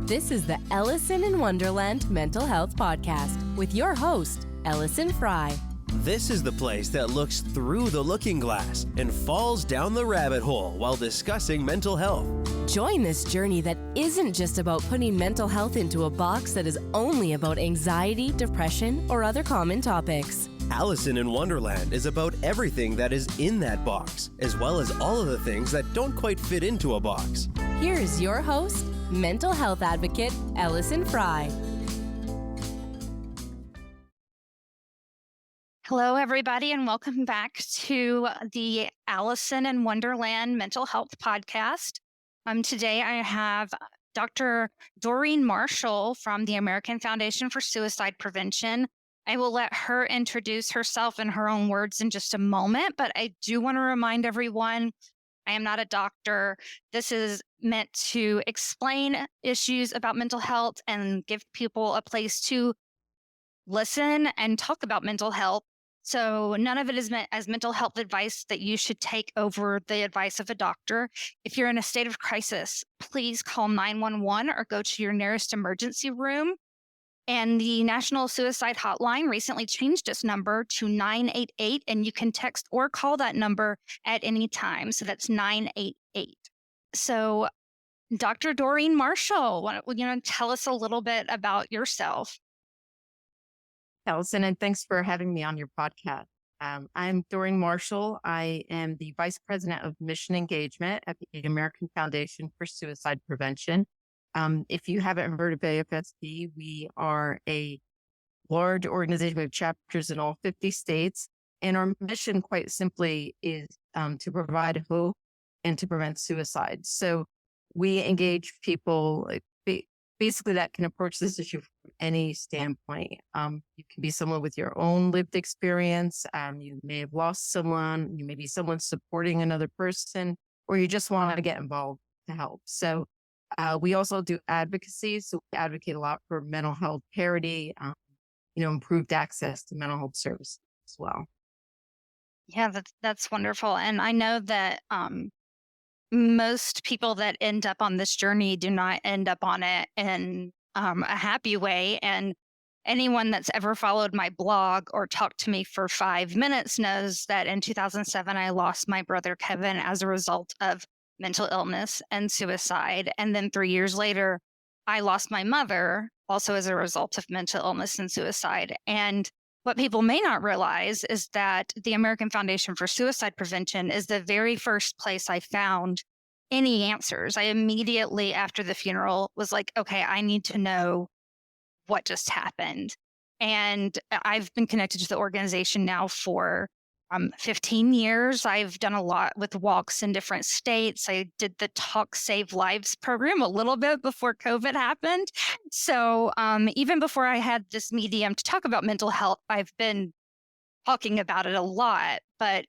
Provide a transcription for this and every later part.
This is the Ellison in Wonderland Mental Health Podcast with your host, Ellison Fry. This is the place that looks through the looking glass and falls down the rabbit hole while discussing mental health. Join this journey that isn't just about putting mental health into a box that is only about anxiety, depression, or other common topics. Ellison in Wonderland is about everything that is in that box, as well as all of the things that don't quite fit into a box. Here is your host, mental health advocate, Ellison Fry. Hello, everybody, and welcome back to the Ellison in Wonderland Mental Health Podcast. Today I have Dr. Doreen Marshall from the American Foundation for Suicide Prevention. I will let her introduce herself in her own words in just a moment, but I do want to remind everyone, I am not a doctor. This is meant to explain issues about mental health and give people a place to listen and talk about mental health. So none of it is meant as mental health advice that you should take over the advice of a doctor. If you're in a state of crisis, please call 911 or go to your nearest emergency room. And the National Suicide Hotline recently changed its number to 988, and you can text or call that number at any time. So that's 988. So Dr. Doreen Marshall, why don't you tell us a little bit about yourself? Ellison, and thanks for having me on your podcast. I'm Doreen Marshall. I am the Vice President of Mission Engagement at the American Foundation for Suicide Prevention. If you haven't heard of AFSP, we are a large organization with chapters in all 50 states. And our mission, quite simply, is to provide hope and to prevent suicide. So we engage people basically that can approach this issue from any standpoint. You can be someone with your own lived experience. You may have lost someone. You may be someone supporting another person, or you just want to get involved to help. So we also do advocacy. So we advocate a lot for mental health parity, improved access to mental health services as well. Yeah, that's wonderful. And I know that most people that end up on this journey do not end up on it in a happy way. And anyone that's ever followed my blog or talked to me for 5 minutes knows that in 2007, I lost my brother, Kevin, as a result of mental illness and suicide. And then 3 years later, I lost my mother also as a result of mental illness and suicide. And what people may not realize is that the American Foundation for Suicide Prevention is the very first place I found any answers. I immediately after the funeral was like, okay, I need to know what just happened. And I've been connected to the organization now for 15 years. I've done a lot with walks in different states. I did the Talk Save Lives program a little bit before COVID happened. So even before I had this medium to talk about mental health, I've been talking about it a lot. But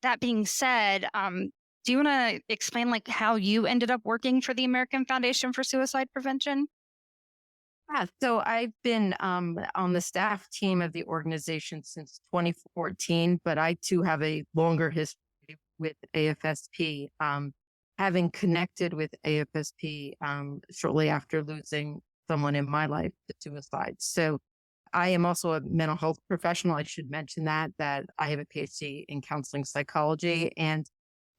that being said, do you want to explain how you ended up working for the American Foundation for Suicide Prevention? Yeah, so I've been on the staff team of the organization since 2014, but I too have a longer history with AFSP, having connected with AFSP shortly after losing someone in my life to suicide. So I am also a mental health professional. I should mention that I have a PhD in counseling psychology, and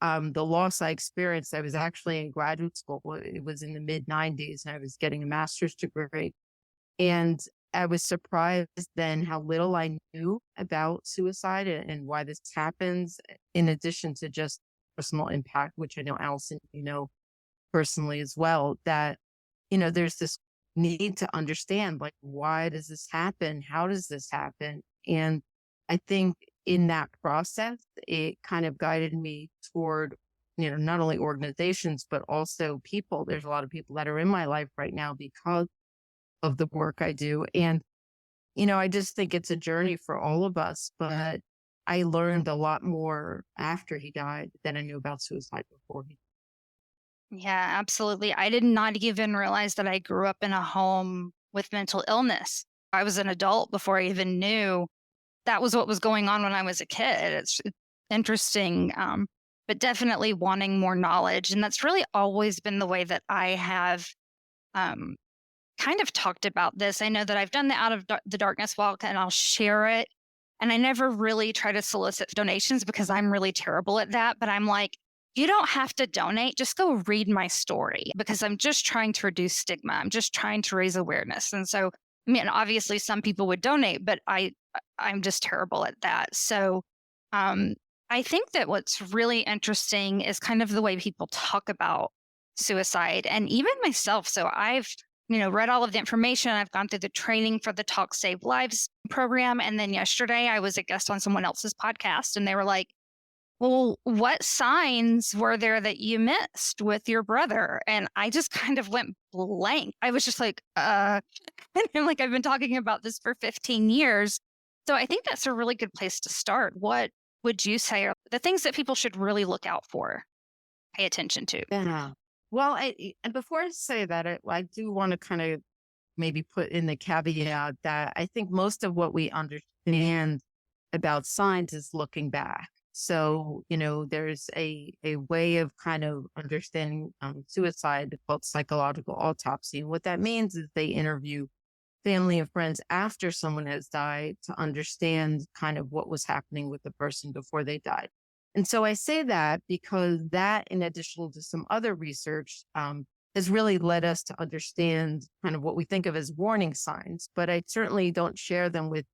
the loss I experienced, I was actually in graduate school. It was in the mid-90s, and I was getting a master's degree. And I was surprised then how little I knew about suicide and why this happens, in addition to just personal impact, which I know, Ellison, personally as well, that, there's this need to understand, why does this happen? How does this happen? And I think in that process, it kind of guided me toward, not only organizations, but also people. There's a lot of people that are in my life right now because of the work I do. And, I just think it's a journey for all of us, but I learned a lot more after he died than I knew about suicide before he died. Yeah, absolutely. I did not even realize that I grew up in a home with mental illness. I was an adult before I even knew that was what was going on when I was a kid. It's interesting, but definitely wanting more knowledge. And that's really always been the way that I have kind of talked about this. I know that I've done the Out of the Darkness walk and I'll share it. And I never really try to solicit donations because I'm really terrible at that. But I'm like, you don't have to donate. Just go read my story because I'm just trying to reduce stigma. I'm just trying to raise awareness. And so, I mean, obviously some people would donate, but I'm just terrible at that. So I think that what's really interesting is kind of the way people talk about suicide and even myself. So I've, read all of the information. I've gone through the training for the Talk Save Lives program. And then yesterday I was a guest on someone else's podcast and they were like, well, what signs were there that you missed with your brother? And I just kind of went blank. I was just like, and I'm like, I've been talking about this for 15 years. So I think that's a really good place to start. What would you say are the things that people should really look out for, pay attention to? Yeah. Well, and before I say that, I do want to kind of maybe put in the caveat that I think most of what we understand about signs is looking back. So, there's a way of kind of understanding suicide called psychological autopsy. And what that means is they interview family and friends after someone has died to understand kind of what was happening with the person before they died. And so I say that because that, in addition to some other research, has really led us to understand kind of what we think of as warning signs. But I certainly don't share them with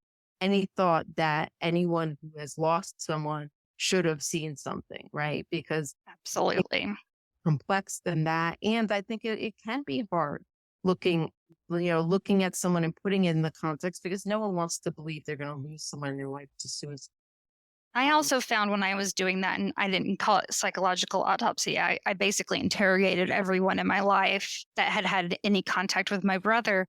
any thought that anyone who has lost someone should have seen something, right? Because Absolutely. it's complex than that. And I think it can be hard looking at someone and putting it in the context because no one wants to believe they're going to lose someone in their life to suicide. I also found when I was doing that, and I didn't call it psychological autopsy, I basically interrogated everyone in my life that had any contact with my brother.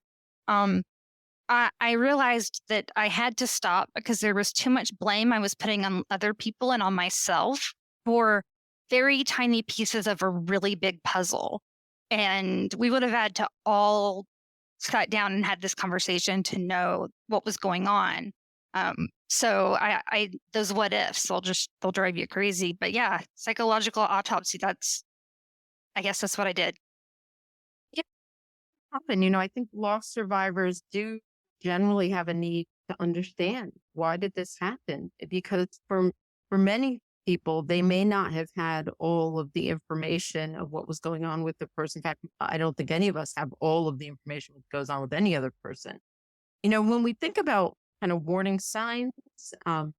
I realized that I had to stop because there was too much blame I was putting on other people and on myself for very tiny pieces of a really big puzzle. And we would have had to all sat down and had this conversation to know what was going on. So I those what ifs, they'll drive you crazy. But yeah, psychological autopsy, I guess that's what I did. Yeah, often, I think loss survivors do generally have a need to understand why did this happen? Because for many people, they may not have had all of the information of what was going on with the person. In fact, I don't think any of us have all of the information that goes on with any other person. When we think about kind of warning signs, some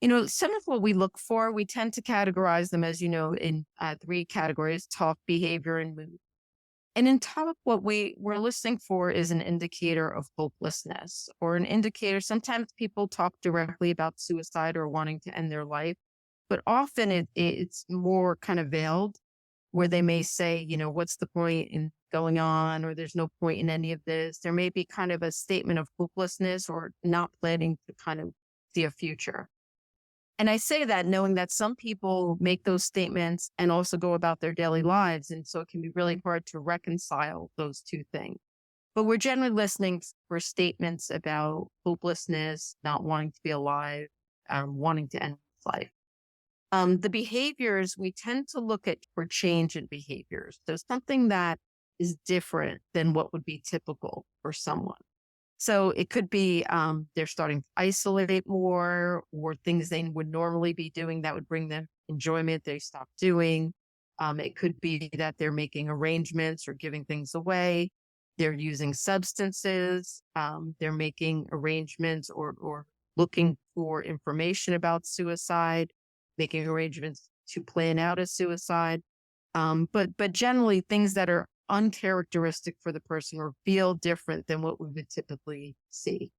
of what we look for, we tend to categorize them as, in 3 categories: talk, behavior, and mood. And in talk, what we're listening for is an indicator of hopelessness or an indicator. Sometimes people talk directly about suicide or wanting to end their life, but often it's more kind of veiled where they may say, what's the point in going on, or there's no point in any of this. There may be kind of a statement of hopelessness or not planning to kind of see a future. And I say that knowing that some people make those statements and also go about their daily lives. And so it can be really hard to reconcile those two things. But we're generally listening for statements about hopelessness, not wanting to be alive, wanting to end life. The behaviors, we tend to look at for change in behaviors. So something that is different than what would be typical for someone. So it could be they're starting to isolate more, or things they would normally be doing that would bring them enjoyment, they stop doing. It could be that they're making arrangements or giving things away. They're using substances. They're making arrangements or looking for information about suicide, making arrangements to plan out a suicide. But generally things that are uncharacteristic for the person or feel different than what we would typically see.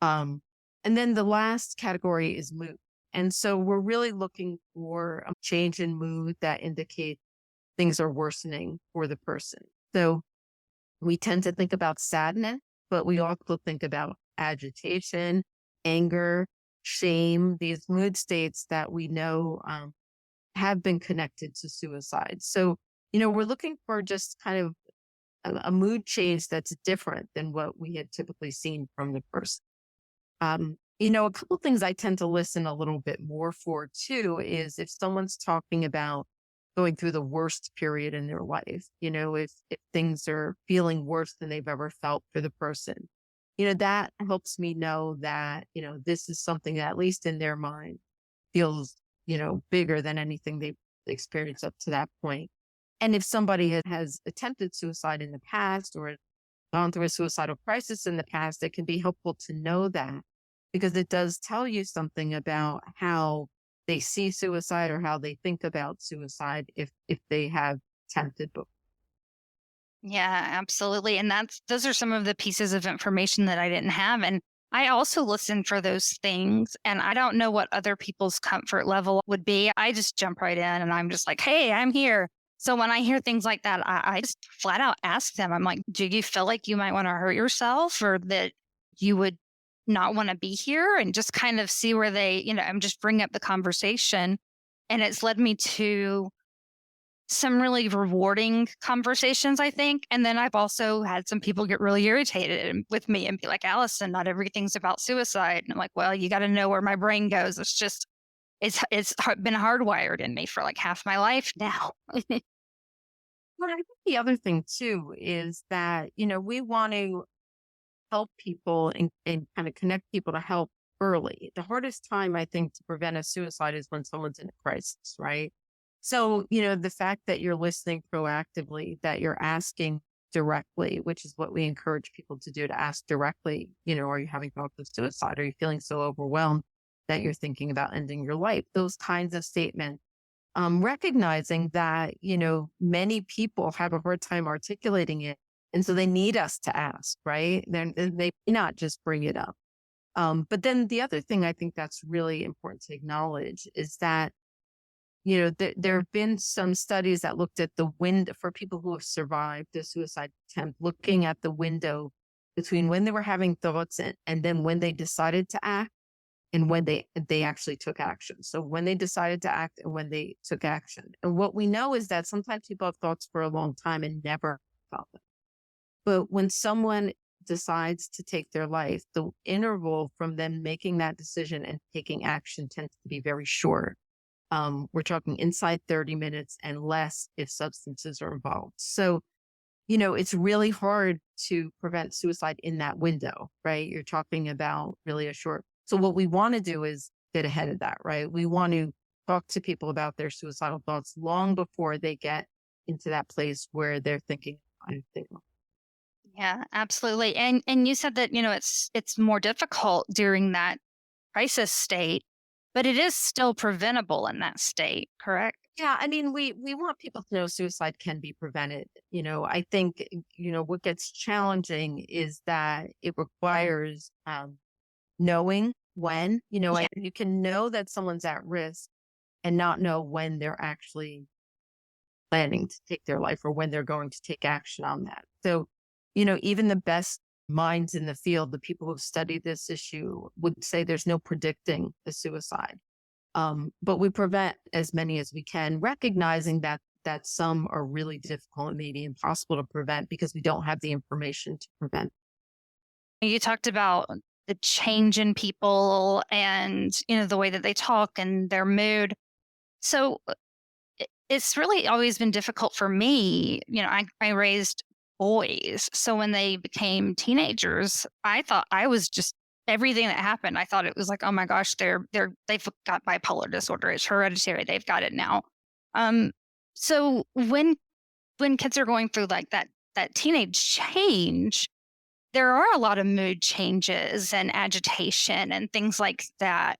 And then the last category is mood. And so we're really looking for a change in mood that indicates things are worsening for the person. So we tend to think about sadness, but we also think about agitation, anger, shame, these mood states that we know have been connected to suicide. So, we're looking for just kind of a mood change that's different than what we had typically seen from the person. A couple things I tend to listen a little bit more for too is if someone's talking about going through the worst period in their life, if things are feeling worse than they've ever felt for the person, that helps me know that, this is something that, at least in their mind, feels, bigger than anything they've experienced up to that point. And if somebody has attempted suicide in the past or gone through a suicidal crisis in the past, it can be helpful to know that, because it does tell you something about how they see suicide or how they think about suicide if they have attempted before. Yeah, absolutely. And those are some of the pieces of information that I didn't have. And I also listen for those things. And I don't know what other people's comfort level would be. I just jump right in and I'm just like, hey, I'm here. So when I hear things like that, I just flat out ask them, I'm like, do you feel like you might want to hurt yourself or that you would not want to be here? And just kind of see where I'm just bring up the conversation. And it's led me to some really rewarding conversations, I think. And then I've also had some people get really irritated with me and be like, Allison, not everything's about suicide. And I'm like, well, you got to know where my brain goes. It's been hardwired in me for like half my life now. But I think the other thing too is that, we want to help people and kind of connect people to help early. The hardest time, I think, to prevent a suicide is when someone's in a crisis, right? So, the fact that you're listening proactively, that you're asking directly, which is what we encourage people to do, to ask directly, are you having thoughts of suicide? Are you feeling so overwhelmed that you're thinking about ending your life? Those kinds of statements. Recognizing that, many people have a hard time articulating it. And so they need us to ask, right? Then they may not just bring it up. But then the other thing I think that's really important to acknowledge is that, there have been some studies that looked at the window for people who have survived a suicide attempt, looking at the window between when they were having thoughts and then when they decided to act and when they actually took action. So when they decided to act and when they took action. And what we know is that sometimes people have thoughts for a long time and never felt them. But when someone decides to take their life, the interval from them making that decision and taking action tends to be very short. We're talking inside 30 minutes and less if substances are involved. So, it's really hard to prevent suicide in that window, right? You're talking about really a short. So what we want to do is get ahead of that, right? We want to talk to people about their suicidal thoughts long before they get into that place where they're thinking. Yeah, absolutely. And you said that, it's more difficult during that crisis state, but it is still preventable in that state, correct? Yeah, I mean, we want people to know suicide can be prevented. I think, what gets challenging is that it requires knowing when, Yeah. you can know that someone's at risk and not know when they're actually planning to take their life or when they're going to take action on that. So, even the best minds in the field, the people who've studied this issue, would say there's no predicting the suicide. But we prevent as many as we can, recognizing that some are really difficult and maybe impossible to prevent because we don't have the information to prevent. You talked about the change in people and, the way that they talk and their mood. So it's really always been difficult for me. I raised boys. So when they became teenagers, I thought I was just everything that happened. I thought it was like, oh my gosh, they've got bipolar disorder. It's hereditary. They've got it now. So when kids are going through like that teenage change, there are a lot of mood changes and agitation and things like that.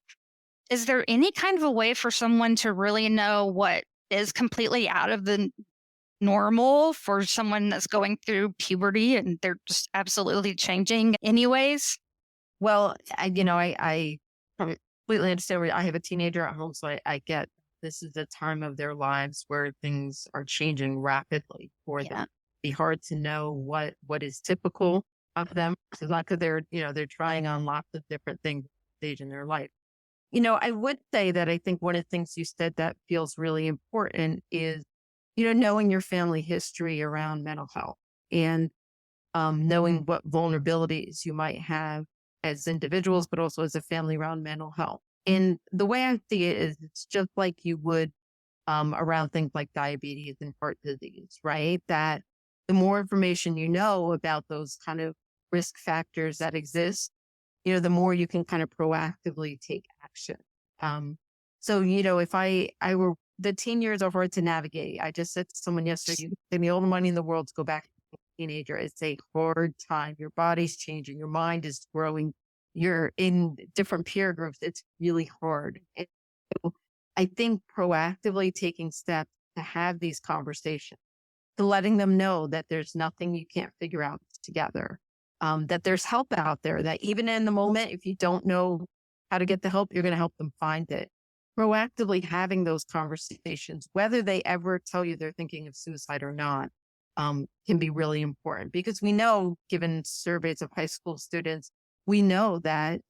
Is there any kind of a way for someone to really know what is completely out of the normal for someone that's going through puberty and they're just absolutely changing anyways? Well, I completely understand. I have a teenager at home, so I get this is the time of their lives where things are changing rapidly for them. It'd be hard to know what is typical of them. It's not because they're trying on lots of different things at this stage in their life. I would say that I think one of the things you said that feels really important is, knowing your family history around mental health and knowing what vulnerabilities you might have as individuals, but also as a family around mental health. And the way I see it is it's just like you would around things like diabetes and heart disease, right? That the more information you know about those kind of risk factors that exist, the more you can kind of proactively take action. So, if I were, the teen years are hard to navigate. I just said to someone yesterday, you spend all the money in the world to go back to a teenager. It's a hard time. Your body's changing. Your mind is growing. You're in different peer groups. It's really hard. And so I think proactively taking steps to have these conversations, to letting them know that there's nothing you can't figure out together, that there's help out there, that even in the moment, if you don't know how to get the help, you're going to help them find it. Proactively having those conversations, whether they ever tell you they're thinking of suicide or not, can be really important, because we know, given surveys of high school students, we know that,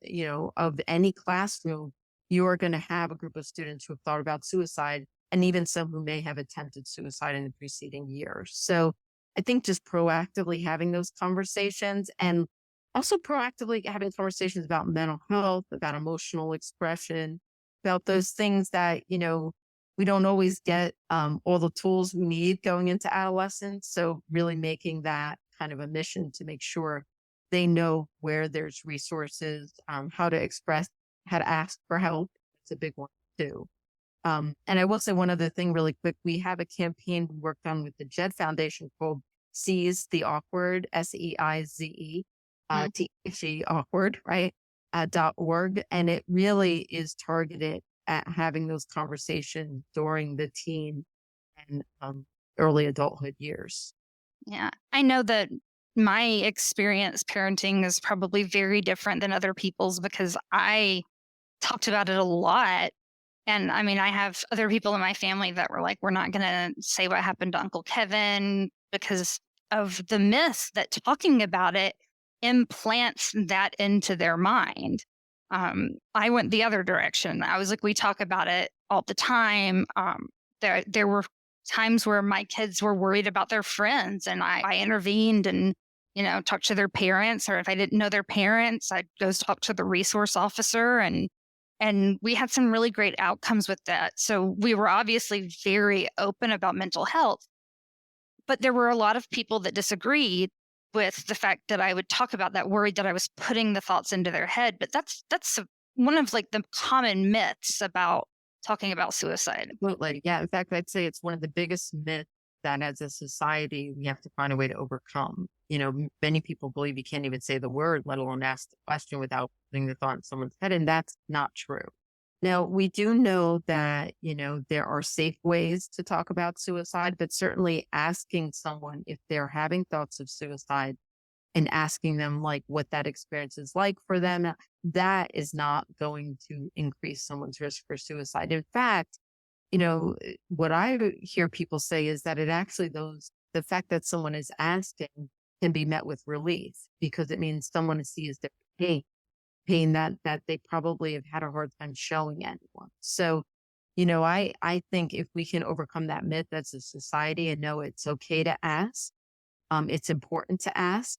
of any classroom, you are going to have a group of students who have thought about suicide, and even some who may have attempted suicide in the preceding years. So I think just proactively having those conversations, and also proactively having conversations about mental health, about emotional expression, about those things that, we don't always get all the tools we need going into adolescence. So really making that kind of a mission to make sure they know where there's resources, how to express, how to ask for help. It's a big one too. And I will say one other thing really quick. We have a campaign we worked on with the JED Foundation called Seize the Awkward, SEIZE, THE awkward, right? .org. And it really is targeted at having those conversations during the teen and early adulthood years. Yeah. I know that my experience parenting is probably very different than other people's, because I talked about it a lot. And I mean, I have other people in my family that were like, we're not going to say what happened to Uncle Kevin, because of the myth that talking about it implants that into their mind. I went the other direction. I was like, we talk about it all the time. There were times where my kids were worried about their friends, and I intervened and, talked to their parents, or if I didn't know their parents, I'd go talk to the resource officer, and we had some really great outcomes with that. So we were obviously very open about mental health, but there were a lot of people that disagreed with the fact that I would talk about that, worried that I was putting the thoughts into their head. But that's one of like the common myths about talking about suicide. Absolutely. Yeah. In fact, I'd say it's one of the biggest myths that as a society, we have to find a way to overcome. Many people believe you can't even say the word, let alone ask the question without putting the thought in someone's head. And that's not true. Now, we do know that, there are safe ways to talk about suicide, but certainly asking someone if they're having thoughts of suicide and asking them like what that experience is like for them, that is not going to increase someone's risk for suicide. In fact, what I hear people say is that it actually, the fact that someone is asking can be met with relief, because it means someone sees their pain that they probably have had a hard time showing anyone. So, I think if we can overcome that myth as a society and know it's okay to ask, it's important to ask,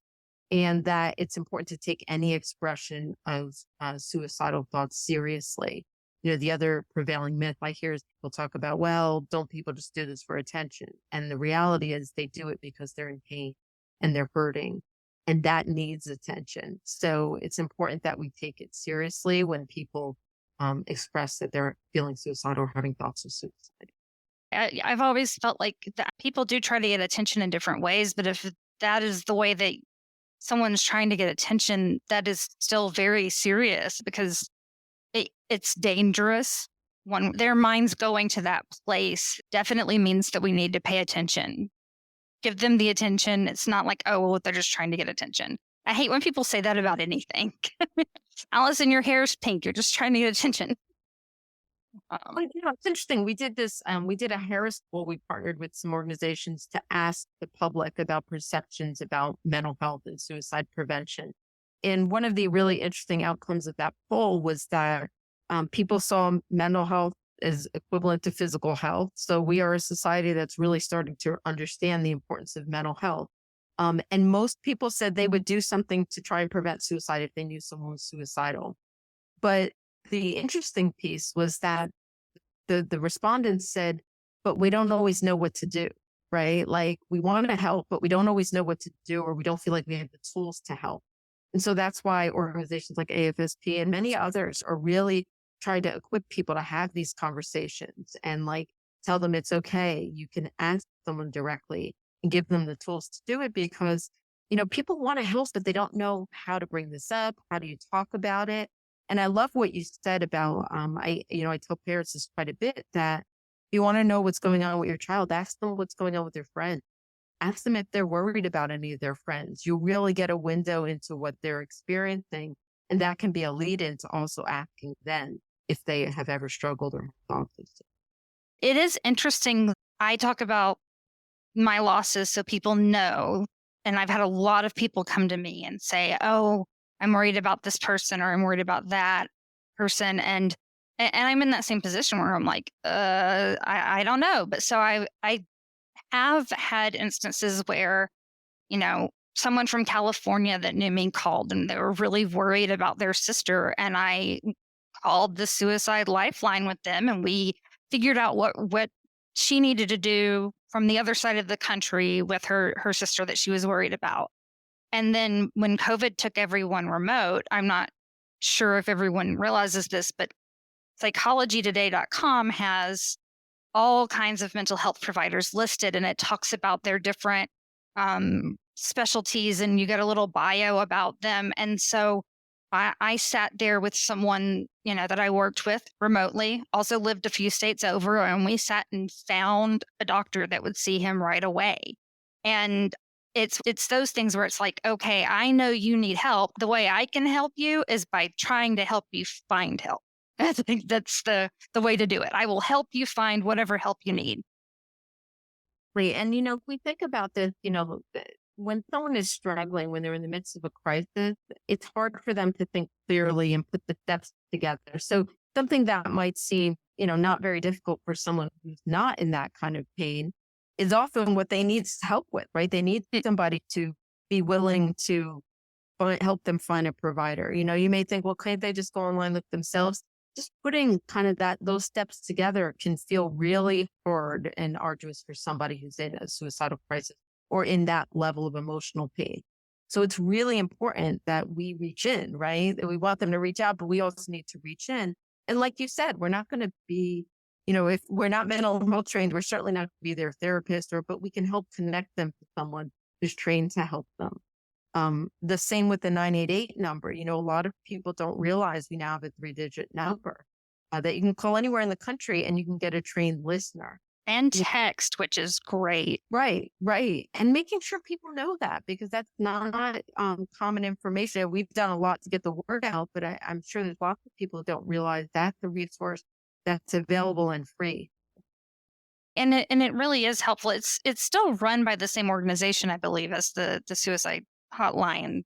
and that it's important to take any expression of suicidal thoughts seriously. The other prevailing myth I hear is people talk about, well, don't people just do this for attention? And the reality is they do it because they're in pain and they're hurting. And that needs attention. So it's important that we take it seriously when people express that they're feeling suicidal or having thoughts of suicide. I've always felt like that people do try to get attention in different ways, but if that is the way that someone's trying to get attention, that is still very serious, because it's dangerous. When their mind's going to that place, definitely means that we need to pay attention. Give them the attention. It's not like, oh, well, they're just trying to get attention. I hate when people say that about anything. Allison, your hair is pink. You're just trying to get attention. It's interesting. We did this. We did a Harris poll. We partnered with some organizations to ask the public about perceptions about mental health and suicide prevention. And one of the really interesting outcomes of that poll was that people saw mental health is equivalent to physical health. So we are a society that's really starting to understand the importance of mental health. And most people said they would do something to try and prevent suicide if they knew someone was suicidal. But the interesting piece was that the respondents said but we don't always know what to do, right? Like we want to help, but we don't always know what to do, or we don't feel like we have the tools to help. And so that's why organizations like AFSP and many others are really trying to equip people to have these conversations and like tell them it's okay. You can ask someone directly and give them the tools to do it because, people want to help, but they don't know how to bring this up. How do you talk about it? And I love what you said about, I tell parents this quite a bit that if you want to know what's going on with your child, ask them what's going on with their friends. Ask them if they're worried about any of their friends. You really get a window into what they're experiencing. And that can be a lead into also asking them if they have ever struggled or have gone through. It is interesting. I talk about my losses so people know. And I've had a lot of people come to me and say, oh, I'm worried about this person or I'm worried about that person. And I'm in that same position where I'm like, I don't know. But so I have had instances where, someone from California that knew me called and they were really worried about their sister. And I called the suicide lifeline with them and we figured out what she needed to do from the other side of the country with her sister that she was worried about. And then when COVID took everyone remote, I'm not sure if everyone realizes this, but psychologytoday.com has all kinds of mental health providers listed, and it talks about their different specialties, and you get a little bio about them. And so I sat there with someone, that I worked with remotely, also lived a few states over, and we sat and found a doctor that would see him right away. And it's those things where it's like, okay, I know you need help. The way I can help you is by trying to help you find help. I think that's the way to do it. I will help you find whatever help you need. And, if we think about this, when someone is struggling, when they're in the midst of a crisis, it's hard for them to think clearly and put the steps together. So something that might seem, not very difficult for someone who's not in that kind of pain is often what they need help with, right? They need somebody to be willing to help them find a provider. You may think, well, can't they just go online with themselves? Just putting kind of those steps together can feel really hard and arduous for somebody who's in a suicidal crisis or in that level of emotional pain. So it's really important that we reach in, right? That we want them to reach out, but we also need to reach in. And like you said, we're not going to be, if we're not mental health trained, we're certainly not going to be their therapist, but we can help connect them to someone who's trained to help them. The same with the 988 number. A lot of people don't realize we now have a 3-digit number that you can call anywhere in the country and you can get a trained listener. And text, which is great. Right. And making sure people know that because that's not common information. We've done a lot to get the word out, but I'm sure there's lots of people who don't realize that's a resource that's available and free. And it really is helpful. It's still run by the same organization, I believe, as the suicide hotline.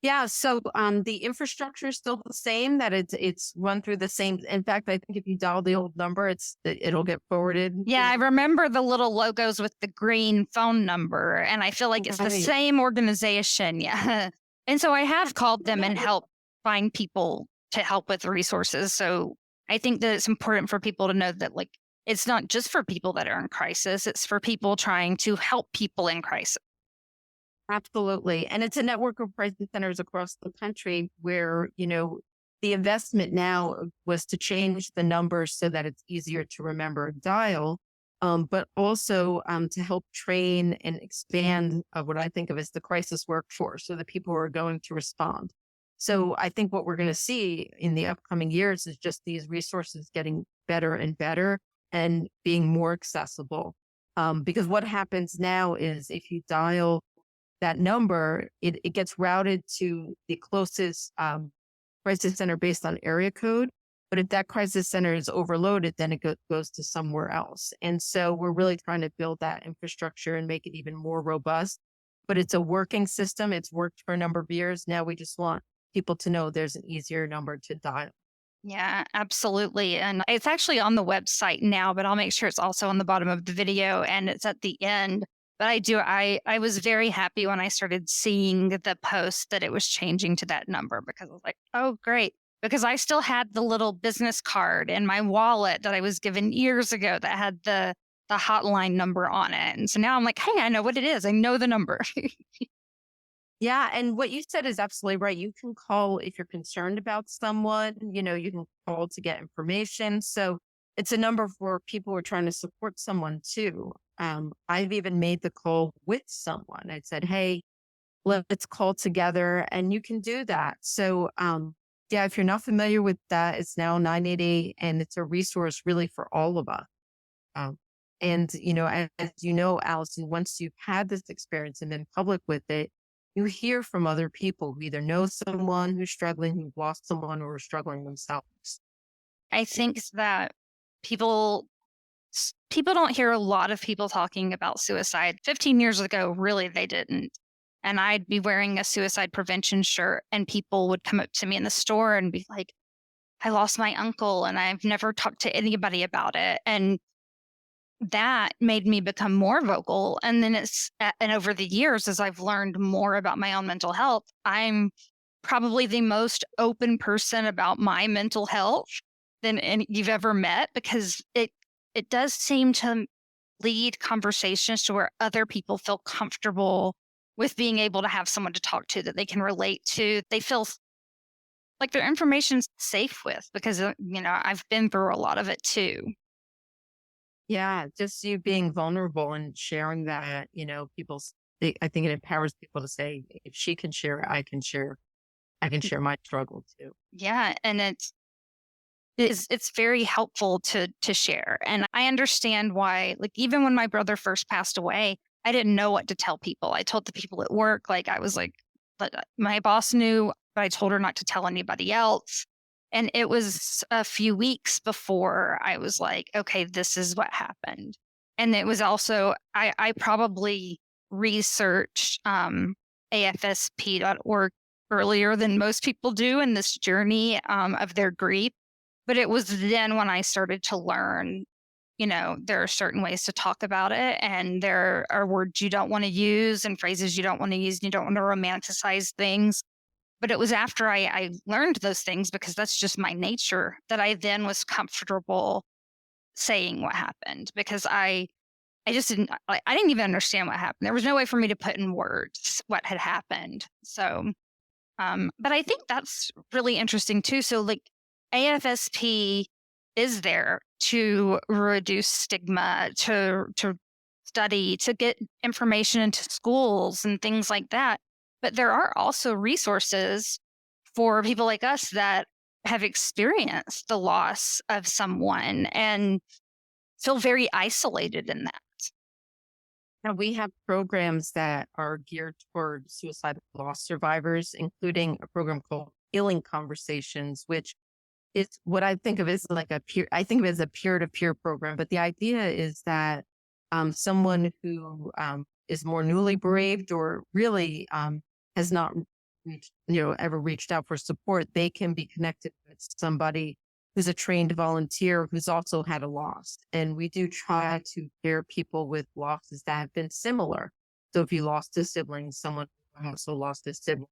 Yeah. So the infrastructure is still the same, that it's run through the same. In fact, I think if you dial the old number, it'll get forwarded. Yeah, I remember the little logos with the green phone number, and I feel like it's the same organization. Yeah. And so I have called them and helped find people to help with resources. So I think that it's important for people to know that it's not just for people that are in crisis, it's for people trying to help people in crisis. Absolutely. And it's a network of crisis centers across the country where, the investment now was to change the numbers so that it's easier to remember and dial, but also to help train and expand what I think of as the crisis workforce, so the people who are going to respond. So I think what we're going to see in the upcoming years is just these resources getting better and better and being more accessible. Because what happens now is if you dial that number, it gets routed to the closest crisis center based on area code. But if that crisis center is overloaded, then it goes to somewhere else. And so we're really trying to build that infrastructure and make it even more robust. But it's a working system. It's worked for a number of years. Now we just want people to know there's an easier number to dial. Yeah, absolutely. And it's actually on the website now, but I'll make sure it's also on the bottom of the video and it's at the end. But I was very happy when I started seeing the post that it was changing to that number because I was like, oh, great. because I still had the little business card in my wallet that I was given years ago that had the hotline number on it. And so now I'm like, hey, I know what it is. I know the number. Yeah. And what you said is absolutely right. You can call if you're concerned about someone, you can call to get information. So it's a number for people who are trying to support someone too. I've even made the call with someone. I said, hey, let's call together, and you can do that. So, yeah, if you're not familiar with that, it's now 988, and it's a resource really for all of us. Um, and, as you know, Allison, once you've had this experience and been public with it, you hear from other people who either know someone who's struggling, who've lost someone, or are struggling themselves. I think that people people don't hear a lot of people talking about suicide. 15 years ago, really, they didn't. And I'd be wearing a suicide prevention shirt, and people would come up to me in the store and be like, I lost my uncle and I've never talked to anybody about it. And that made me become more vocal. And then and over the years, as I've learned more about my own mental health, I'm probably the most open person about my mental health than you've ever met, because it does seem to lead conversations to where other people feel comfortable with being able to have someone to talk to that they can relate to. They feel like their information's safe with, because, I've been through a lot of it too. Yeah, just you being vulnerable and sharing that, I think it empowers people to say, if she can share, I can share. I can share my struggle too. Yeah. And it's very helpful to share. And I understand why, like, even when my brother first passed away, I didn't know what to tell people. I told the people at work, like, I was like, but my boss knew, but I told her not to tell anybody else. And it was a few weeks before I was like, okay, this is what happened. And it was also, I probably researched AFSP.org earlier than most people do in this journey of their grief. But it was then when I started to learn, there are certain ways to talk about it, and there are words you don't want to use and phrases you don't want to use, and you don't want to romanticize things. But it was after I learned those things, because that's just my nature, that I then was comfortable saying what happened, because I just didn't, I didn't even understand what happened. There was no way for me to put in words what had happened. So, but I think that's really interesting too. So, like, AFSP is there to reduce stigma, to study, to get information into schools and things like that. But there are also resources for people like us that have experienced the loss of someone and feel very isolated in that. Now, we have programs that are geared toward suicide loss survivors, including a program called Healing Conversations, which is what I think of as like I think of it as a peer-to-peer program. But the idea is that someone who is more newly bereaved, or really has not ever reached out for support, they can be connected with somebody who's a trained volunteer who's also had a loss. And we do try to pair people with losses that have been similar. So if you lost a sibling, someone who also lost a sibling.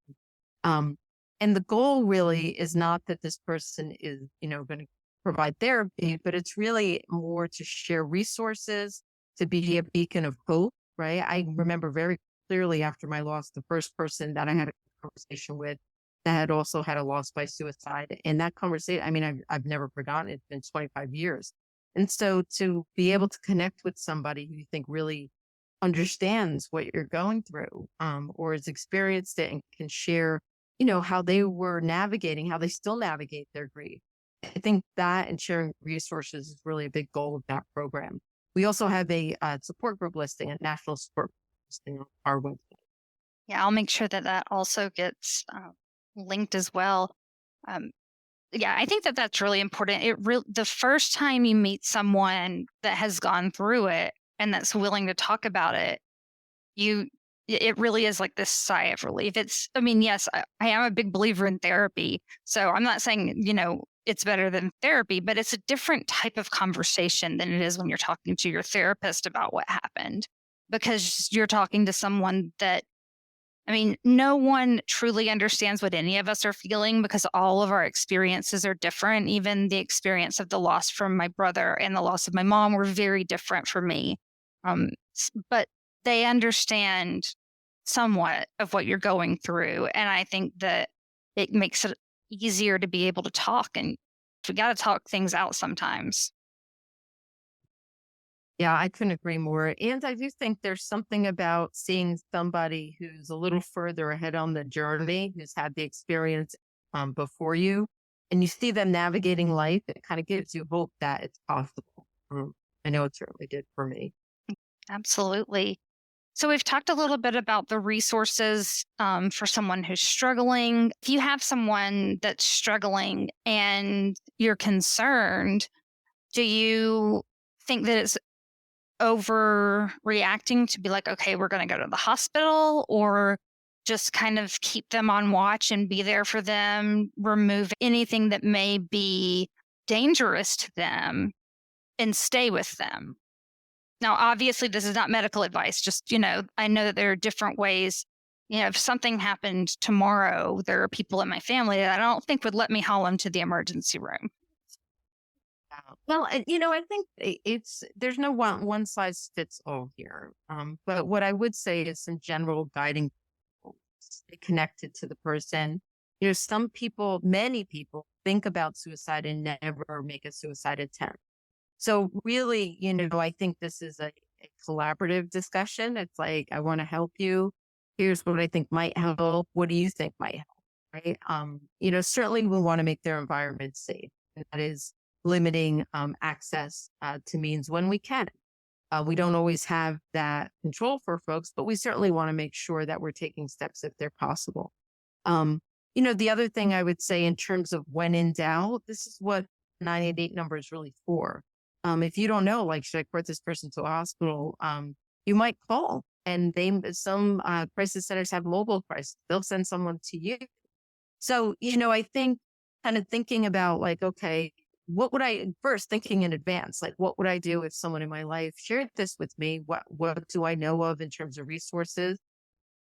And the goal really is not that this person is, going to provide therapy, but it's really more to share resources, to be a beacon of hope, right? I remember very clearly after my loss, the first person that I had a conversation with that had also had a loss by suicide. And that conversation, I mean, I've never forgotten it. It's been 25 years. And so to be able to connect with somebody who you think really understands what you're going through, or has experienced it and can share, how they were navigating, how they still navigate their grief. I think that and sharing resources is really a big goal of that program. We also have a support group listing, a national support group listing on our website. Yeah, I'll make sure that also gets linked as well. Yeah, I think that's really important. The first time you meet someone that has gone through it and that's willing to talk about it, it really is like this sigh of relief. Yes, I am a big believer in therapy. So I'm not saying, it's better than therapy, but it's a different type of conversation than it is when you're talking to your therapist about what happened, because you're talking to someone that I mean, no one truly understands what any of us are feeling because all of our experiences are different. Even the experience of the loss from my brother and the loss of my mom were very different for me. But they understand somewhat of what you're going through. And I think that it makes it easier to be able to talk. And we got to talk things out sometimes. Yeah, I couldn't agree more. And I do think there's something about seeing somebody who's a little further ahead on the journey, who's had the experience before you, and you see them navigating life. It kind of gives you hope that it's possible. I know it certainly did for me. Absolutely. So we've talked a little bit about the resources for someone who's struggling. If you have someone that's struggling and you're concerned, do you think that it's overreacting to be like, okay, we're going to go to the hospital, or just kind of keep them on watch and be there for them, remove anything that may be dangerous to them and stay with them? Now, obviously, this is not medical advice. Just, I know that there are different ways. If something happened tomorrow, there are people in my family that I don't think would let me haul them to the emergency room. Well, I think there's no one size fits all here. But what I would say is some general guiding principles, stay connected to the person. Many people think about suicide and never make a suicide attempt. So really, I think this is a collaborative discussion. It's like, I want to help you. Here's what I think might help. What do you think might help? Right. Certainly we want to make their environment safe. And that is limiting access to means when we can. We don't always have that control for folks, but we certainly want to make sure that we're taking steps if they're possible. The other thing I would say in terms of when in doubt, this is what 988 number is really for. If you don't know, like, should I report this person to a hospital? You might call, and some crisis centers have mobile crisis. They'll send someone to you. So, I think kind of thinking about like, okay, thinking in advance, like, what would I do if someone in my life shared this with me? What do I know of in terms of resources?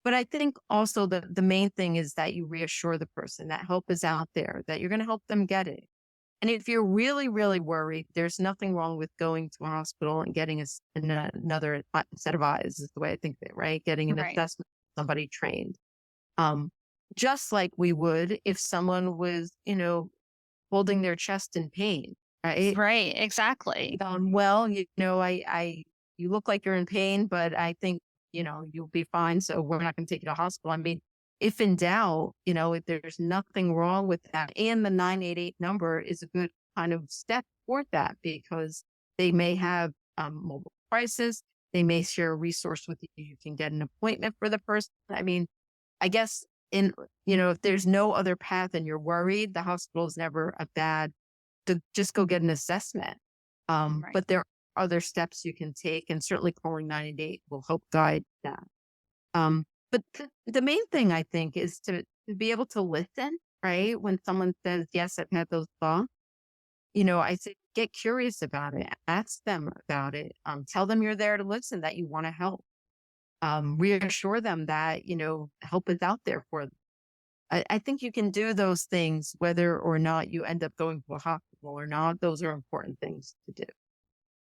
But I think also the main thing is that you reassure the person that help is out there, that you're going to help them get it. And if you're really, really worried, there's nothing wrong with going to a hospital and getting another set of eyes, is the way I think of it, right? Getting an assessment, somebody trained. Just like we would if someone was, holding their chest in pain, right? Right, exactly. Well, you look like you're in pain, but I think, you'll be fine. So we're not going to take you to hospital. I mean, if in doubt, if there's nothing wrong with that, and the 988 number is a good kind of step toward that, because they may have mobile crisis. They may share a resource with you. You can get an appointment for the person. I mean, I guess if there's no other path and you're worried, the hospital is never a bad to just go get an assessment. But there are other steps you can take, and certainly calling 988 will help guide that. But the main thing, I think, is to be able to listen, right? When someone says, yes, I've had those thoughts, I say, get curious about it, ask them about it, tell them you're there to listen, that you want to help. Reassure them that, help is out there for them. I think you can do those things whether or not you end up going to a hospital or not. Those are important things to do.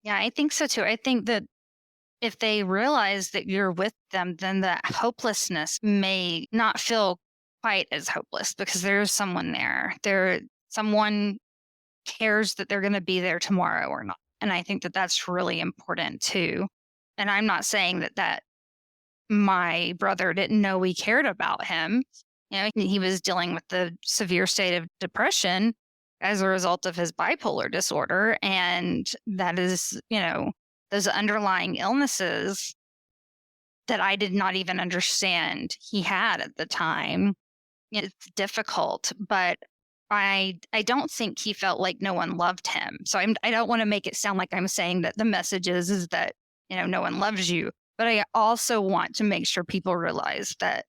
Yeah, I think so too. I think that if they realize that you're with them, then the hopelessness may not feel quite as hopeless because there's someone there. Someone cares that they're going to be there tomorrow or not. And I think that that's really important too. And I'm not saying that my brother didn't know we cared about him. He was dealing with the severe state of depression as a result of his bipolar disorder. And that is, those underlying illnesses that I did not even understand he had at the time. It's difficult, but I don't think he felt like no one loved him. So I don't want to make it sound like I'm saying that the message is that, no one loves you. But I also want to make sure people realize that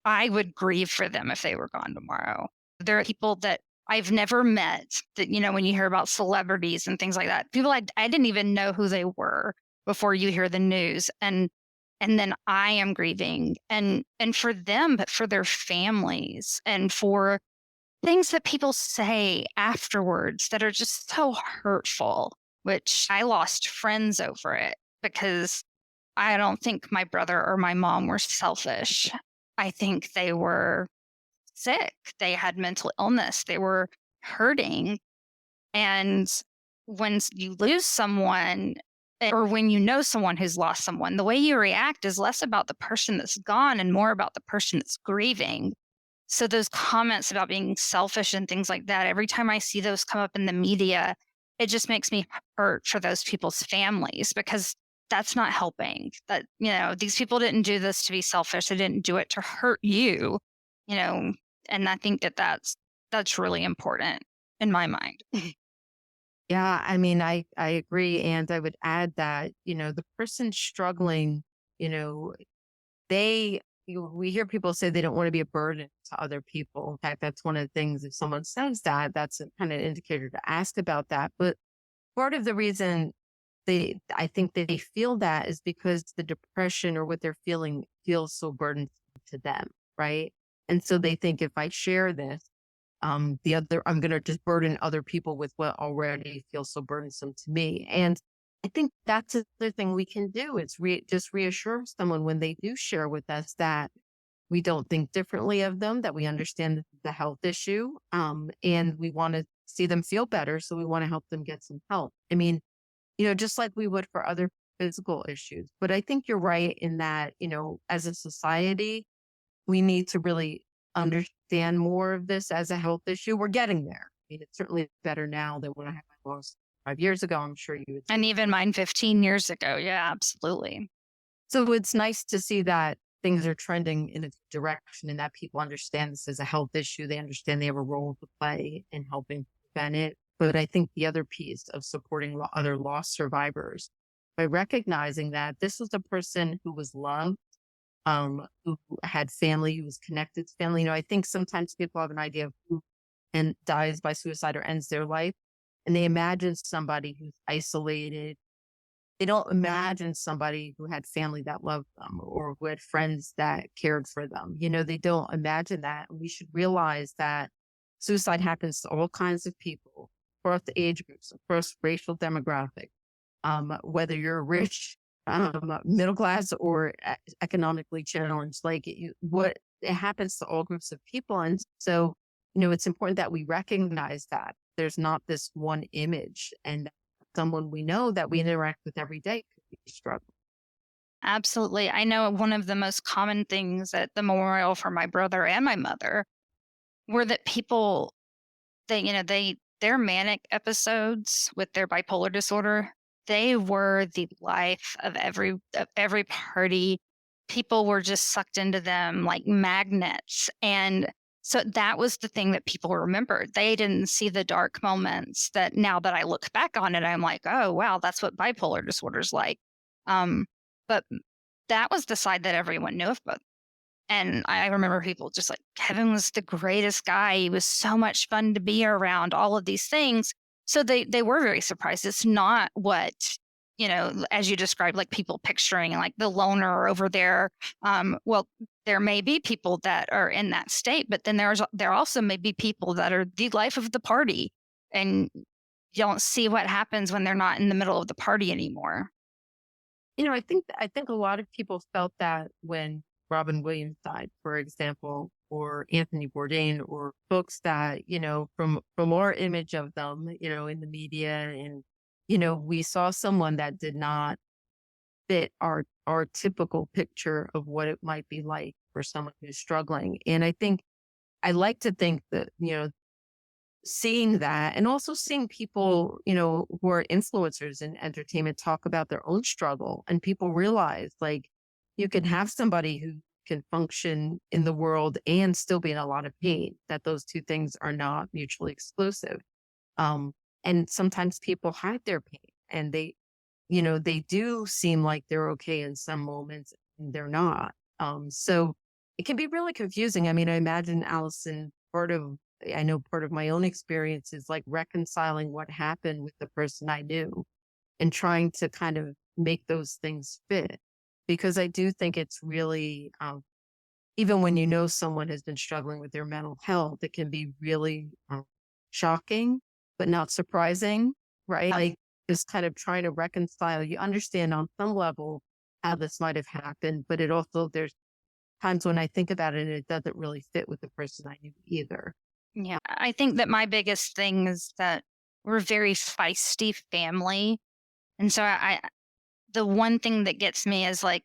I would grieve for them if they were gone tomorrow. There are people that I've never met that, when you hear about celebrities and things like that, people I didn't even know who they were before you hear the news. And and then I am grieving, and for them, but for their families, and for things that people say afterwards that are just so hurtful, which I lost friends over it because I don't think my brother or my mom were selfish. I think they were sick. They had mental illness. They were hurting. And when you lose someone, or when you know someone who's lost someone, the way you react is less about the person that's gone and more about the person that's grieving. So those comments about being selfish and things like that, every time I see those come up in the media, it just makes me hurt for those people's families, because that's not helping. That, these people didn't do this to be selfish. They didn't do it to hurt you, you know, and I think that that's really important in my mind. Yeah, I mean, I agree. And I would add that, the person struggling, you know, we hear people say they don't want to be a burden to other people. In fact, that's one of the things, if someone says that, that's a kind of indicator to ask about that. But part of the reason I think they feel that is because the depression or what they're feeling feels so burdensome to them. Right. And so they think, if I share this, I'm going to just burden other people with what already feels so burdensome to me. And I think that's the thing we can do. It's just reassure someone when they do share with us that we don't think differently of them, that we understand the health issue, and we want to see them feel better. So we want to help them get some help. I mean, just like we would for other physical issues. But I think you're right in that, as a society, we need to really understand more of this as a health issue. We're getting there. I mean, it's certainly better now than when I had my loss 5 years ago. I'm sure you would. And even mine 15 years ago. Yeah, absolutely. So it's nice to see that things are trending in a direction and that people understand this as a health issue. They understand they have a role to play in helping prevent it. But I think the other piece of supporting other loss survivors, by recognizing that this was a person who was loved, who had family, who was connected to family. I think sometimes people have an idea of who dies by suicide or ends their life, and they imagine somebody who's isolated. They don't imagine somebody who had family that loved them or who had friends that cared for them. They don't imagine that. We should realize that suicide happens to all kinds of people, across the age groups, across racial demographic, whether you're rich, middle class, or economically challenged. It happens to all groups of people. And so, it's important that we recognize that there's not this one image, and someone we know that we interact with every day could be struggling. Absolutely. I know one of the most common things at the memorial for my brother and my mother were that people, their manic episodes with their bipolar disorder, they were the life of every party. People were just sucked into them like magnets. And so that was the thing that people remembered. They didn't see the dark moments that, now that I look back on it, I'm like, oh, wow, that's what bipolar disorder's like. But that was the side that everyone knew about. And I remember people just like, Kevin was the greatest guy. He was so much fun to be around, all of these things. So they were very surprised. It's not what, as you described, like people picturing like the loner over there. Well, there may be people that are in that state, but then there also may be people that are the life of the party, and you don't see what happens when they're not in the middle of the party anymore. I think a lot of people felt that when Robin Williams died, for example, or Anthony Bourdain, or folks that, from our image of them, in the media, and, we saw someone that did not fit our typical picture of what it might be like for someone who's struggling. And I like to think that, seeing that, and also seeing people, who are influencers in entertainment talk about their own struggle, and people realize like you can have somebody who can function in the world and still be in a lot of pain, that those two things are not mutually exclusive. And sometimes people hide their pain, and they do seem like they're okay in some moments and they're not. So it can be really confusing. I mean, I imagine, Allison, I know part of my own experience is like reconciling what happened with the person I knew and trying to kind of make those things fit. because I do think it's really, even when you know someone has been struggling with their mental health, it can be really shocking, but not surprising, right? Like just kind of trying to reconcile. You understand on some level how this might have happened, but it also, there's times when I think about it and it doesn't really fit with the person I knew either. Yeah. I think that my biggest thing is that we're a very feisty family. And so the one thing that gets me is like,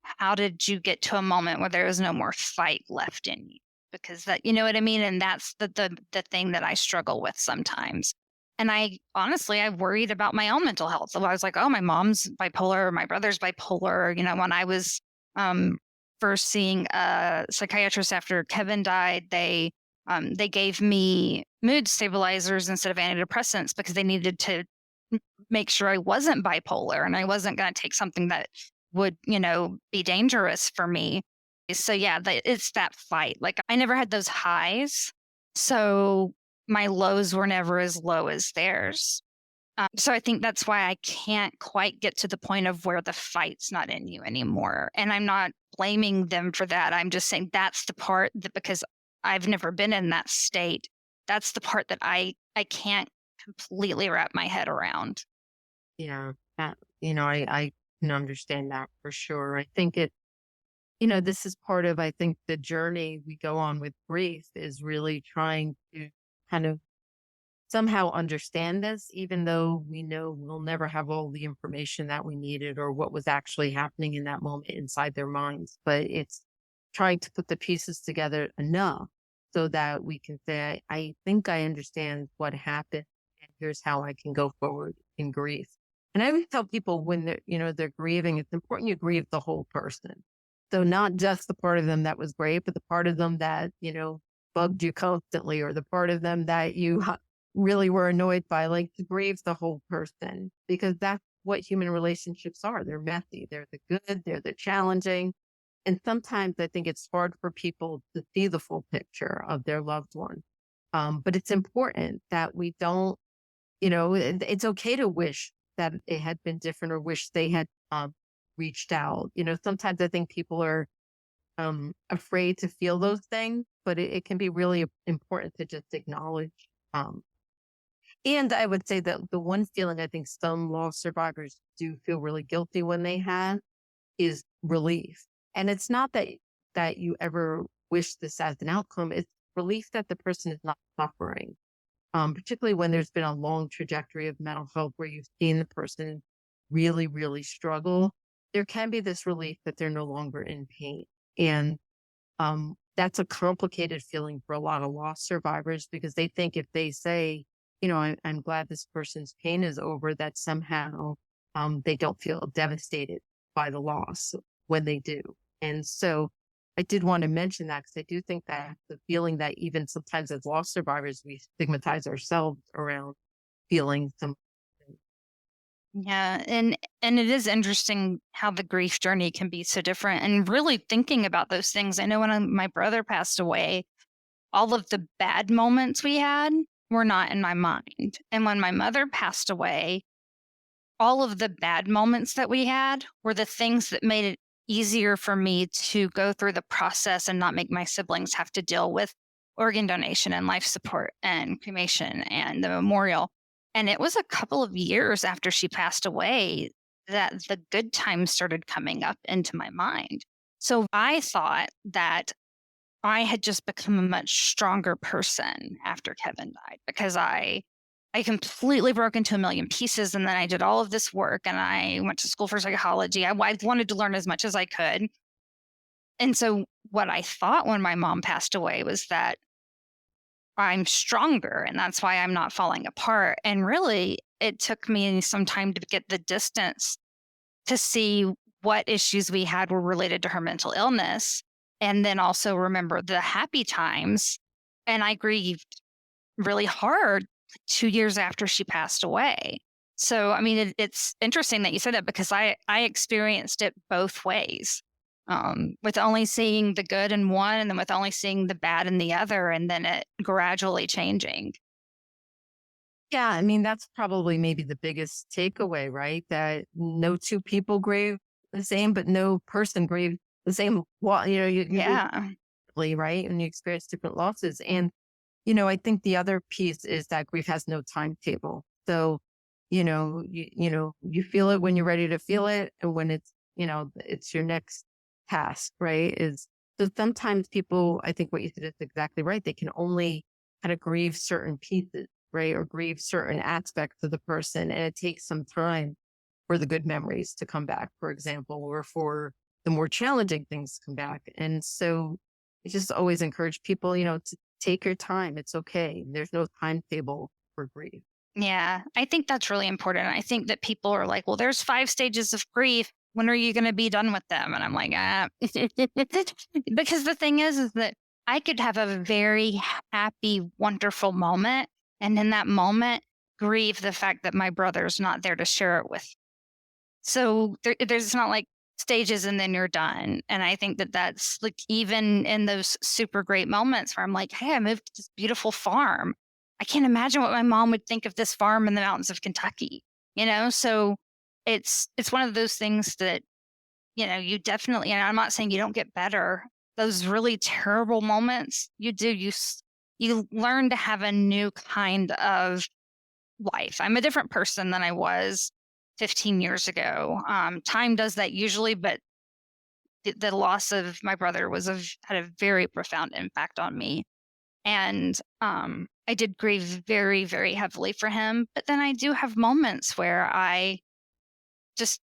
how did you get to a moment where there was no more fight left in you? Because that, you know what I mean? And that's the thing that I struggle with sometimes. And I honestly, I worried about my own mental health. So I was like, oh, my mom's bipolar, my brother's bipolar. You know, when I was um, first seeing a psychiatrist after Kevin died, they gave me mood stabilizers instead of antidepressants because they needed to make sure I wasn't bipolar and I wasn't going to take something that would, you know, be dangerous for me. So yeah, it's that fight. Like I never had those highs. So my lows were never as low as theirs. So I think that's why I can't quite get to the point of where the fight's not in you anymore. And I'm not blaming them for that. I'm just saying that's the part that, because I've never been in that state, that's the part that I can't completely wrap my head around. Yeah. I can understand that for sure. I think this is part of, I think, the journey we go on with grief is really trying to kind of somehow understand this, even though we know we'll never have all the information that we needed or what was actually happening in that moment inside their minds. But it's trying to put the pieces together enough so that we can say, I think I understand what happened and here's how I can go forward in grief. And I always tell people when they're grieving, it's important you grieve the whole person. So not just the part of them that was great, but the part of them that, bugged you constantly, or the part of them that you really were annoyed by, like to grieve the whole person, because that's what human relationships are. They're messy. They're the good, they're the challenging. And sometimes I think it's hard for people to see the full picture of their loved one. But it's important that we don't, it's okay to wish that it had been different or wish they had reached out. Sometimes I think people are afraid to feel those things, but it can be really important to just acknowledge. And I would say that the one feeling I think some loss survivors do feel really guilty when they have is relief. And it's not that you ever wish this as an outcome. It's relief that the person is not suffering. Particularly when there's been a long trajectory of mental health where you've seen the person really, really struggle, there can be this relief that they're no longer in pain. And that's a complicated feeling for a lot of loss survivors, because they think if they say, I'm glad this person's pain is over, that somehow they don't feel devastated by the loss when they do. And so I did want to mention that, because I do think that the feeling that even sometimes as loss survivors, we stigmatize ourselves around feeling some. Yeah, and it is interesting how the grief journey can be so different, and really thinking about those things. I know when my brother passed away, all of the bad moments we had were not in my mind. And when my mother passed away, all of the bad moments that we had were the things that made it easier for me to go through the process and not make my siblings have to deal with organ donation and life support and cremation and the memorial. And it was a couple of years after she passed away that the good times started coming up into my mind. So I thought that I had just become a much stronger person after Kevin died, because I completely broke into a million pieces. And then I did all of this work and I went to school for psychology. I wanted to learn as much as I could. And so what I thought when my mom passed away was that I'm stronger and that's why I'm not falling apart. And really, it took me some time to get the distance to see what issues we had were related to her mental illness. And then also remember the happy times. And I grieved really hard 2 years after she passed away. So, I mean, it's interesting that you said that, because I experienced it both ways, with only seeing the good in one and then with only seeing the bad in the other, and then it gradually changing. Yeah, I mean, that's probably maybe the biggest takeaway, right? That no two people grieve the same, but no person grieves the same. You Yeah. right? And you experience different losses. And, I think the other piece is that grief has no timetable. So, you feel it when you're ready to feel it. And when it's your next task, right? So sometimes people, I think what you said is exactly right. They can only kind of grieve certain pieces, right? Or grieve certain aspects of the person. And it takes some time for the good memories to come back, for example, or for the more challenging things to come back. And so I just always encourage people, to take your time. It's okay. There's no timetable for grief. Yeah, I think that's really important. I think that people are like, well, there's 5 stages of grief. When are you going to be done with them? And I'm like, because the thing is that I could have a very happy, wonderful moment. And in that moment, grieve the fact that my brother's not there to share it with. So there's not like stages and then you're done. And I think that that's like, even in those super great moments where I'm like, hey, I moved to this beautiful farm. I can't imagine what my mom would think of this farm in the mountains of Kentucky, So it's one of those things that, you definitely, and I'm not saying you don't get better. Those really terrible moments, you do, you learn to have a new kind of life. I'm a different person than I was 15 years ago. Time does that usually, but the loss of my brother had a very profound impact on me. And I did grieve very, very heavily for him. But then I do have moments where I just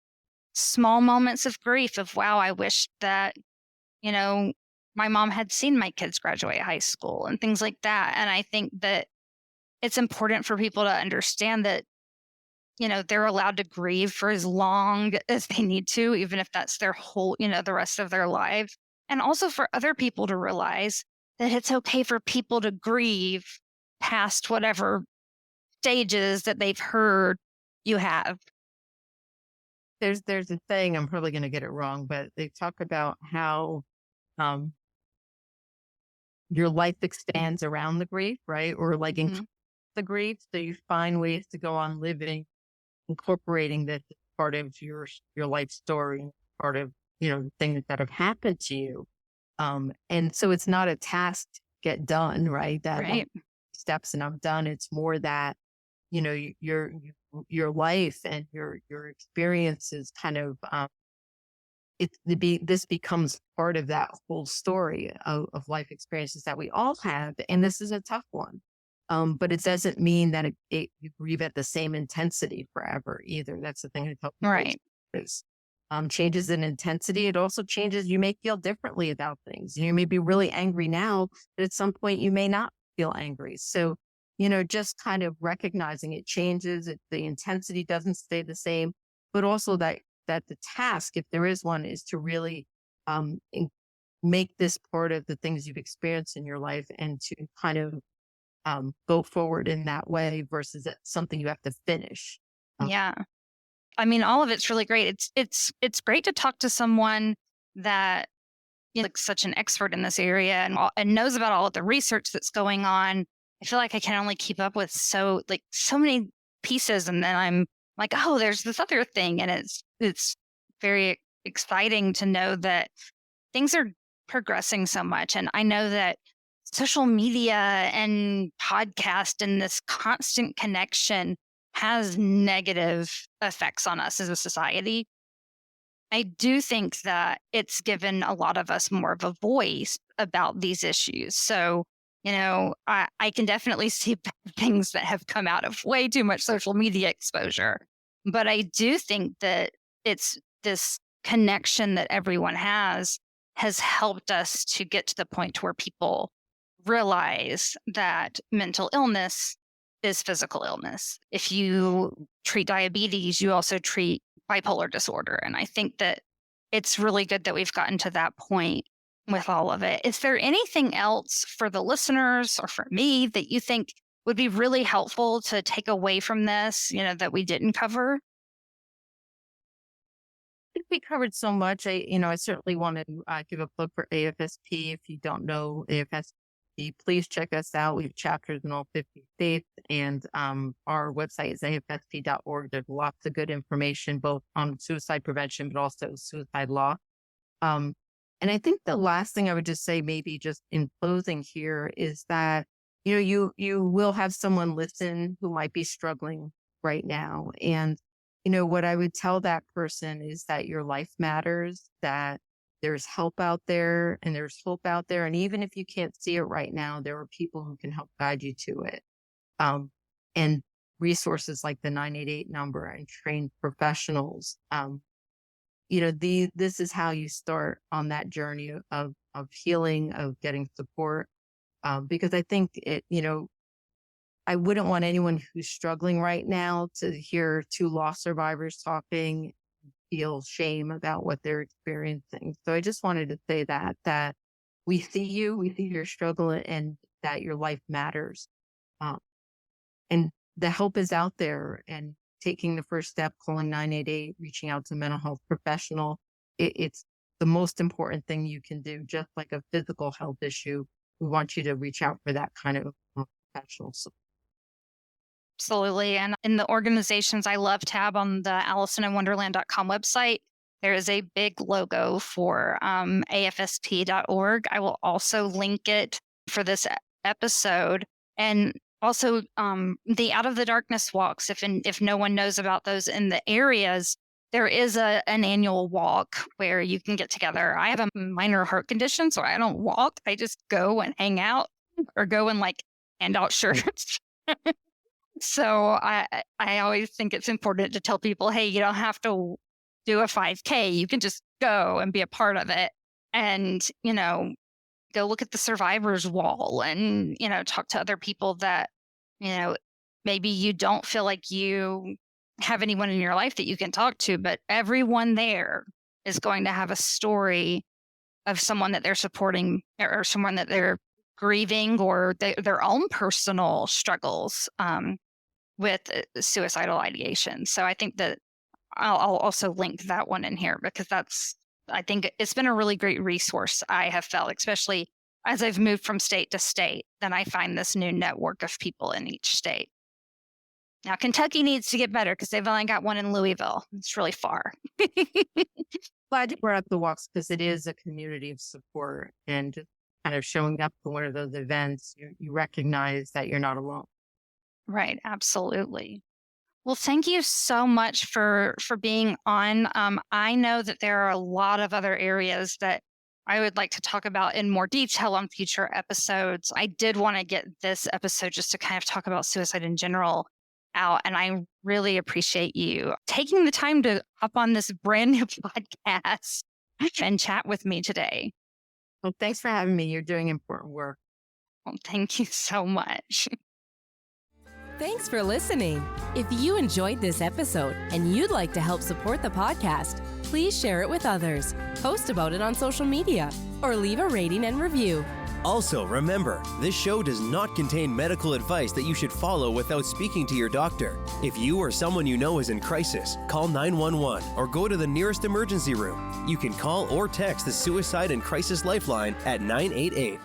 small moments of grief of, wow, I wish that, my mom had seen my kids graduate high school and things like that. And I think that it's important for people to understand that, they're allowed to grieve for as long as they need to, even if that's their whole, the rest of their life. And also for other people to realize that it's okay for people to grieve past whatever stages that they've heard you have. There's a saying, I'm probably going to get it wrong, but they talk about how um, your life expands around the grief, right? Or like Mhm. the grief. So you find ways to go on living, incorporating this as part of your life story, part of, the things that have happened to you. And so it's not a task to get done, right? That Right. steps and I'm done. It's more that, your life and your experiences kind of, this becomes part of that whole story of life experiences that we all have. And this is a tough one. But it doesn't mean that you grieve at the same intensity forever either. That's the thing I tell people Right. is changes in intensity. It also changes. You may feel differently about things. You may be really angry now, but at some point you may not feel angry. So, just kind of recognizing it changes. The intensity doesn't stay the same, but also that the task, if there is one, is to really make this part of the things you've experienced in your life and to kind of go forward in that way versus it's something you have to finish. Yeah. I mean, all of it's really great. It's great to talk to someone that like such an expert in this area and knows about all of the research that's going on. I feel like I can only keep up with so many pieces, and then I'm like, oh, there's this other thing, and it's very exciting to know that things are progressing so much. And I know that social media and podcast and this constant connection has negative effects on us as a society. I do think that it's given a lot of us more of a voice about these issues. So, I can definitely see things that have come out of way too much social media exposure. But I do think that it's this connection that everyone has helped us to get to the point where people realize that mental illness is physical illness. If you treat diabetes, you also treat bipolar disorder. And I think that it's really good that we've gotten to that point with all of it. Is there anything else for the listeners or for me that you think would be really helpful to take away from this, that we didn't cover? I think we covered so much. I certainly want to give a plug for AFSP. If you don't know, AFSP please check us out. We have chapters in all 50 states, and our website is afsp.org. There's lots of good information, both on suicide prevention, but also suicide law. And I think the last thing I would just say, maybe just in closing here, is that, you will have someone listen who might be struggling right now. And, what I would tell that person is that your life matters, that there's help out there and there's hope out there. And even if you can't see it right now, there are people who can help guide you to it. And resources like the 988 number and trained professionals. This is how you start on that journey of healing, of getting support. Because I think I wouldn't want anyone who's struggling right now to hear two loss survivors talking, feel shame about what they're experiencing. So I just wanted to say that we see your struggle, and that your life matters. And the help is out there, and taking the first step, calling 988, reaching out to a mental health professional. It's the most important thing you can do. Just like a physical health issue, we want you to reach out for that kind of professional support. Absolutely. And in the organizations I love tab on the AllisonInWonderland.com website, there is a big logo for afsp.org. I will also link it for this episode. And also the Out of the Darkness walks, if no one knows about those in the areas, there is an annual walk where you can get together. I have a minor heart condition, so I don't walk. I just go and hang out, or go and hand out shirts. So I always think it's important to tell people, hey, you don't have to do a 5K. You can just go and be a part of it, and, go look at the survivors wall, and, talk to other people that, maybe you don't feel like you have anyone in your life that you can talk to, but everyone there is going to have a story of someone that they're supporting, or someone that they're grieving, or their own personal struggles with suicidal ideation. So I think that I'll also link that one in here, because I think it's been a really great resource. I have felt, especially as I've moved from state to state, then I find this new network of people in each state. Now, Kentucky needs to get better, because they've only got one in Louisville. It's really far. Glad you brought up the walks, because it is a community of support, and just kind of showing up to one of those events, you recognize that you're not alone. Right. Absolutely. Well, thank you so much for being on. I know that there are a lot of other areas that I would like to talk about in more detail on future episodes. I did want to get this episode just to kind of talk about suicide in general out, and I really appreciate you taking the time to hop on this brand new podcast and chat with me today. Well, thanks for having me. You're doing important work. Well, thank you so much. Thanks for listening. If you enjoyed this episode and you'd like to help support the podcast, please share it with others, post about it on social media, or leave a rating and review. Also, remember, this show does not contain medical advice that you should follow without speaking to your doctor. If you or someone you know is in crisis, call 911 or go to the nearest emergency room. You can call or text the Suicide and Crisis Lifeline at 988.